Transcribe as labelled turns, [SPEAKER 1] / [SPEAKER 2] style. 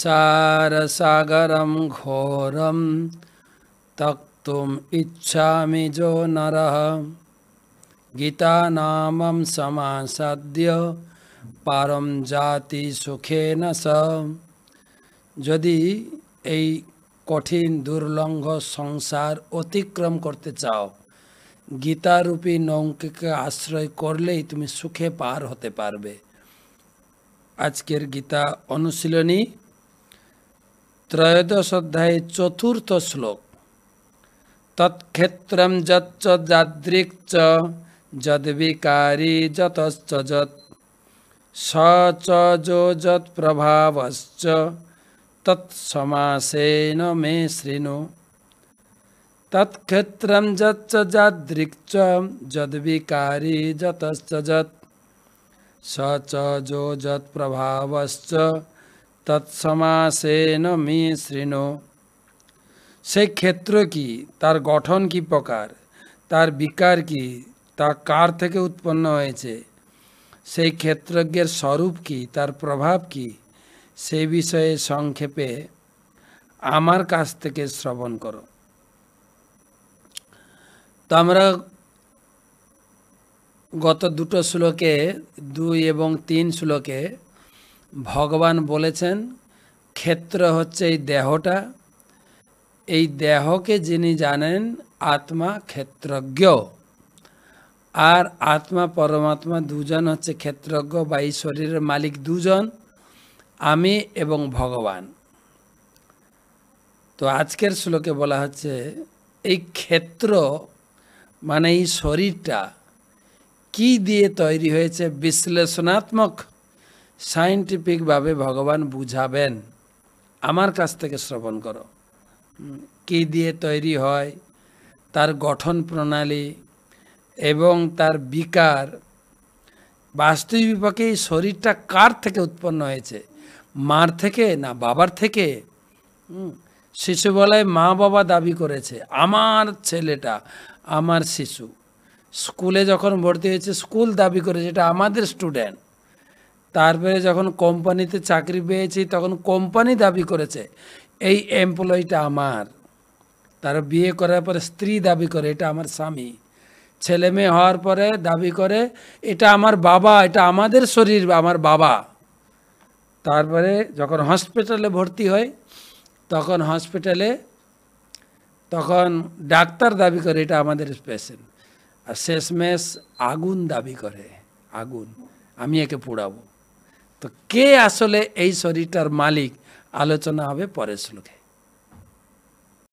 [SPEAKER 1] संसारसागरं घोरं तक्तुम् इच्छामि जो नरः गीतानामं समासाद्य পারম জাতি সুখেন স। যদি এই কঠিন দুর্লঙ্ঘ সংসার অতিক্রম করতে চাও, গীতারূপী নৌকাকে আশ্রয় করলেই তুমি সুখে পার হতে পারবে। আজকের গীতা অনুশীলনী ত্রয়োদশ অধ্যায়ে চতুর্থ শ্লোক। তৎক্ষেত্রম যচ্চ যাদৃক্চ যদ্বিকারী যতশ্চ যৎ স চ যো যৎ প্রভাবশ্চ তৎসমাসেন মে শৃণু। তৎক্ষেত্রম যচ্চ যাদৃক্চ যদ্বিকারী যতশ্চ যৎ স চ যো যৎ প্রভাবশ্চ তৎসমাসেন মে শৃণু। সেই ক্ষেত্র কি, তার গঠন কি প্রকার, তার বিকার কি, তা কার থেকে উৎপন্ন হয়েছে, সেই ক্ষেত্রজ্ঞের স্বরূপ কি, তার প্রভাব কি, সেই বিষয়ে সংক্ষেপে আমার কাছ থেকে শ্রবণ করো। তো আমরা গত দুটো শ্লোকে 2 এবং 3 শ্লোকে ভগবান বলেছেন ক্ষেত্র হচ্ছে এই দেহটা, এই দেহকে যিনি জানেন আত্মা ক্ষেত্রজ্ঞ, আর আত্মা পরমাত্মা দুজন হচ্ছে ক্ষেত্রজ্ঞ বা এই শরীরের মালিক দুজন, আমি এবং ভগবান। তো আজকের শ্লোকে বলা হচ্ছে এই ক্ষেত্র মানে এই শরীরটা কি দিয়ে তৈরি হয়েছে বিশ্লেষণাত্মক সায়েন্টিফিকভাবে ভগবান বুঝাবেন। আমার কাছ থেকে শ্রবণ করো, কি দিয়ে তৈরি হয়, তার গঠন প্রণালী এবং তার বিকার। বাস্তবিকভাবে এই শরীরটা কার থেকে উৎপন্ন হয়েছে, মার থেকে না বাবার থেকে? শিশুবেলায় মা বাবা দাবি করেছে আমার ছেলেটা, আমার শিশু। স্কুলে যখন ভর্তি হয়েছে স্কুল দাবি করেছে এটা আমাদের স্টুডেন্ট। তারপরে যখন কোম্পানিতে চাকরি পেয়েছি তখন কোম্পানি দাবি করেছে এই এমপ্লয়িটা আমার। তার বিয়ে করার পরে স্ত্রী দাবি করে এটা আমার স্বামী। ছেলে মেয়ে হওয়ার পরে দাবি করে এটা আমার বাবা, এটা আমাদের শরীর, আমার বাবা। তারপরে যখন হসপিটালে ভর্তি হয় তখন ডাক্তার দাবি করে এটা আমাদের পেশেন্ট। আর শেষমেশ আগুন দাবি করে, আগুন, আমি একে পোড়াবো। তো কে আসলে এই শরীরটার মালিক আলোচনা হবে পরের শ্লোকে।